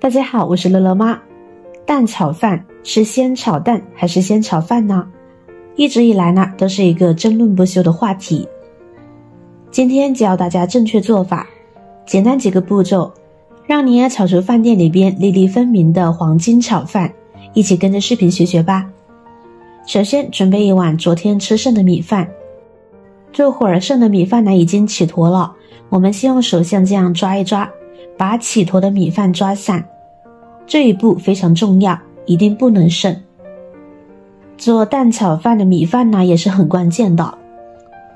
大家好，我是乐乐妈。蛋炒饭是先炒蛋还是先炒饭呢？一直以来呢，都是一个争论不休的话题。今天教大家正确做法，简单几个步骤，让你也炒出饭店里边粒粒分明的黄金炒饭，一起跟着视频学学吧。首先准备一碗昨天吃剩的米饭，这会儿剩的米饭呢已经起坨了，我们先用手像这样抓一抓，把起坨的米饭抓散，这一步非常重要，一定不能剩。做蛋炒饭的米饭呢也是很关键的，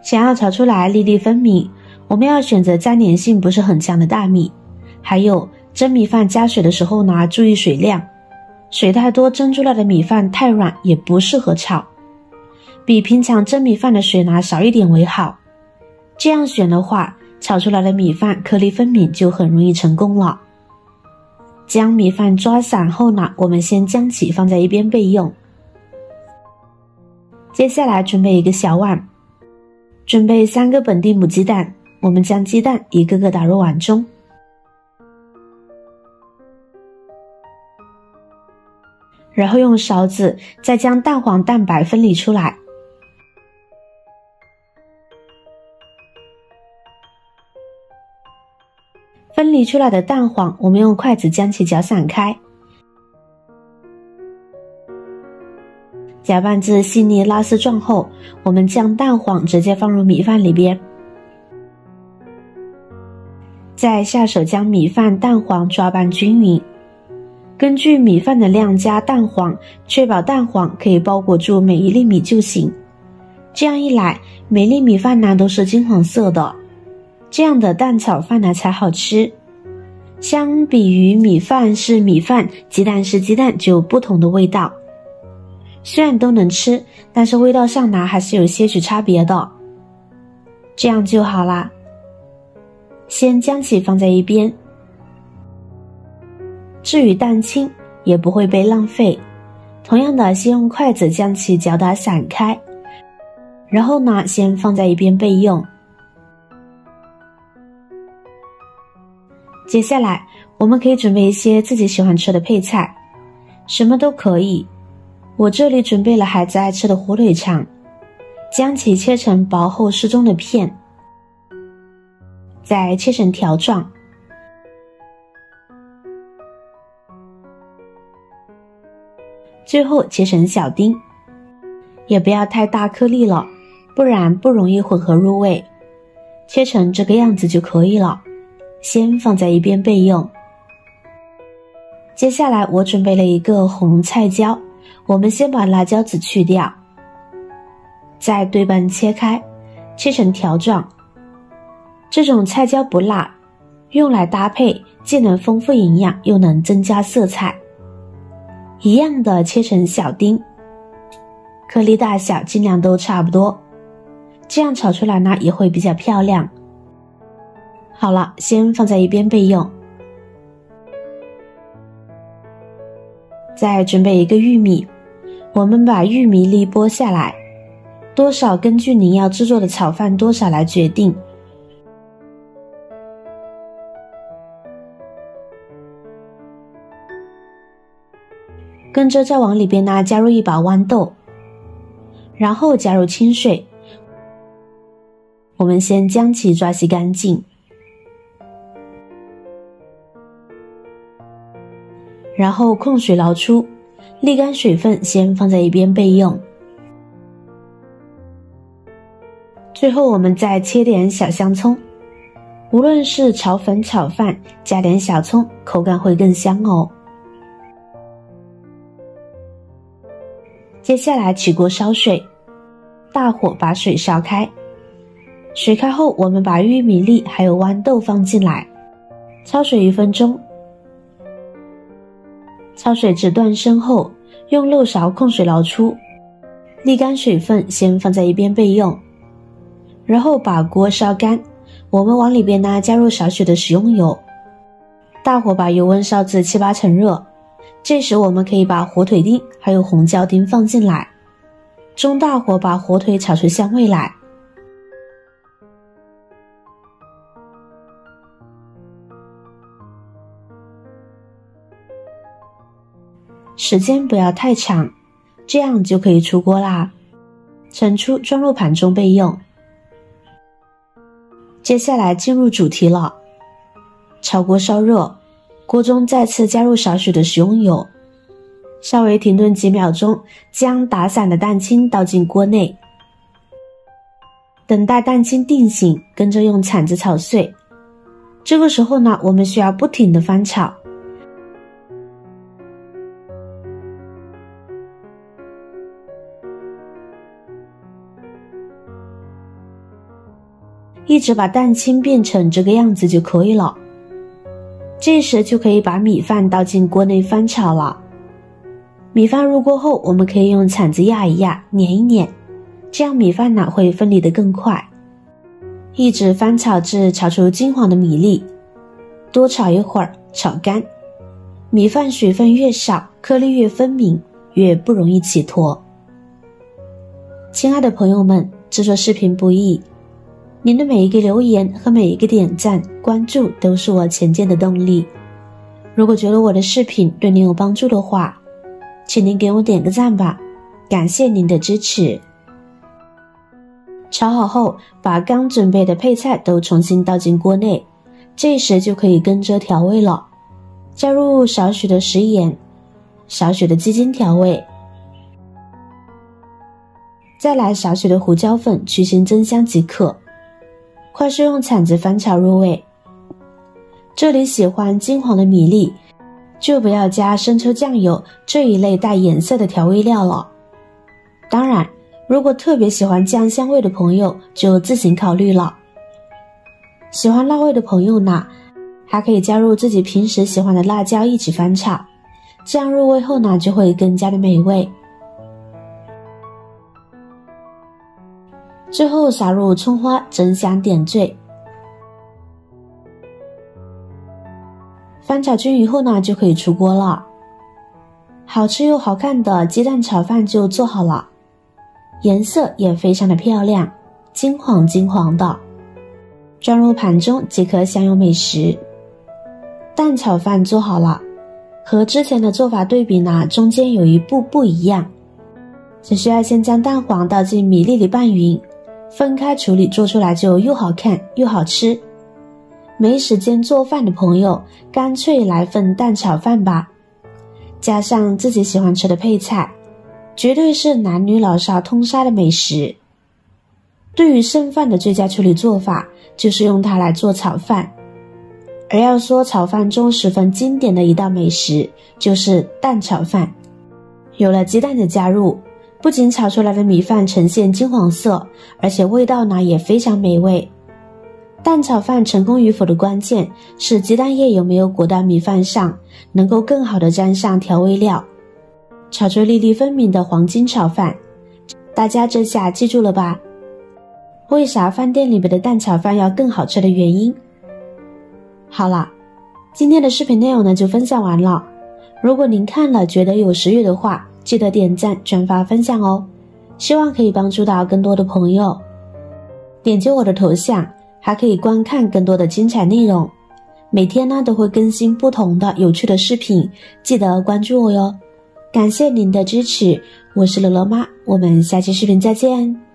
想要炒出来粒粒分明，我们要选择粘连性不是很强的大米，还有蒸米饭加水的时候呢注意水量，水太多蒸出来的米饭太软也不适合炒，比平常蒸米饭的水呢少一点为好，这样选的话，炒出来的米饭颗粒分明就很容易成功了。将米饭抓散后呢，我们先将其放在一边备用。接下来准备一个小碗，准备3个本地母鸡蛋，我们将鸡蛋一个个打入碗中，然后用勺子再将蛋黄蛋白分离出来。分离出来的蛋黄，我们用筷子将其搅散开，搅拌至细腻拉丝状后，我们将蛋黄直接放入米饭里边，再下手将米饭蛋黄抓拌均匀，根据米饭的量加蛋黄，确保蛋黄可以包裹住每一粒米就行。这样一来，每粒米饭呢都是金黄色的，这样的蛋炒饭呢才好吃。相比于米饭是米饭，鸡蛋是鸡蛋，就有不同的味道。虽然都能吃，但是味道上呢还是有些许差别的。这样就好啦。先将其放在一边。至于蛋清也不会被浪费，同样的先用筷子将其搅打散开，然后呢先放在一边备用。接下来我们可以准备一些自己喜欢吃的配菜，什么都可以。我这里准备了孩子爱吃的火腿肠，将其切成薄厚适中的片，再切成条状，最后切成小丁，也不要太大颗粒了，不然不容易混合入味，切成这个样子就可以了，先放在一边备用。接下来我准备了一个红菜椒，我们先把辣椒籽去掉，再对半切开，切成条状。这种菜椒不辣，用来搭配既能丰富营养又能增加色彩。一样的切成小丁，颗粒大小尽量都差不多，这样炒出来呢也会比较漂亮。好了，先放在一边备用。再准备一个玉米，我们把玉米粒剥下来，多少根据您要制作的炒饭多少来决定。跟着再往里边呢加入一把豌豆，然后加入清水，我们先将其抓洗干净，然后控水捞出，沥干水分先放在一边备用。最后我们再切点小香葱，无论是炒粉炒饭，加点小葱口感会更香哦。接下来起锅烧水，大火把水烧开，水开后我们把玉米粒还有豌豆放进来，焯水1分钟。焯水至断生后，用漏勺控水捞出，沥干水分先放在一边备用。然后把锅烧干，我们往里边呢加入少许的食用油，大火把油温烧至7、8成热。这时我们可以把火腿丁还有红椒丁放进来，中大火把火腿炒出香味来。时间不要太长，这样就可以出锅啦。盛出装入盘中备用。接下来进入主题了，炒锅烧热，锅中再次加入少许的食用油，稍微停顿几秒钟，将打散的蛋清倒进锅内，等待蛋清定型，跟着用铲子炒碎。这个时候呢，我们需要不停地翻炒，一直把蛋清变成这个样子就可以了。这时就可以把米饭倒进锅内翻炒了。米饭入锅后，我们可以用铲子压一压，碾一碾，这样米饭呢会分离得更快。一直翻炒至炒出金黄的米粒，多炒一会儿，炒干。米饭水分越少，颗粒越分明，越不容易起坨。亲爱的朋友们，制作视频不易，您的每一个留言和每一个点赞、关注都是我前进的动力。如果觉得我的视频对您有帮助的话，请您给我点个赞吧，感谢您的支持。炒好后，把刚准备的配菜都重新倒进锅内，这时就可以跟着调味了，加入少许的食盐，少许的鸡精调味，再来少许的胡椒粉去腥增香即可。快速用铲子翻炒入味。这里喜欢金黄的米粒，就不要加生抽酱油这一类带颜色的调味料了。当然，如果特别喜欢酱香味的朋友，就自行考虑了。喜欢辣味的朋友呢，还可以加入自己平时喜欢的辣椒一起翻炒，这样入味后呢，就会更加的美味。最后撒入葱花，增香点缀。翻炒均匀后呢，就可以出锅了。好吃又好看的鸡蛋炒饭就做好了，颜色也非常的漂亮，金黄金黄的，装入盘中即可享用美食。蛋炒饭做好了，和之前的做法对比呢，中间有一步不一样，只需要先将蛋黄倒进米粒里拌匀，分开处理，做出来就又好看又好吃。没时间做饭的朋友，干脆来份蛋炒饭吧，加上自己喜欢吃的配菜，绝对是男女老少通杀的美食。对于剩饭的最佳处理做法，就是用它来做炒饭。而要说炒饭中十分经典的一道美食，就是蛋炒饭。有了鸡蛋的加入，不仅炒出来的米饭呈现金黄色，而且味道呢也非常美味。蛋炒饭成功与否的关键是鸡蛋液有没有裹到米饭上，能够更好的沾上调味料，炒出粒粒分明的黄金炒饭。大家这下记住了吧？为啥饭店里面的蛋炒饭要更好吃的原因。好了，今天的视频内容呢就分享完了。如果您看了觉得有食欲的话，记得点赞、转发、分享哦，希望可以帮助到更多的朋友。点击我的头像，还可以观看更多的精彩内容。每天呢都会更新不同的有趣的视频，记得关注我哟。感谢您的支持，我是乐乐妈，我们下期视频再见。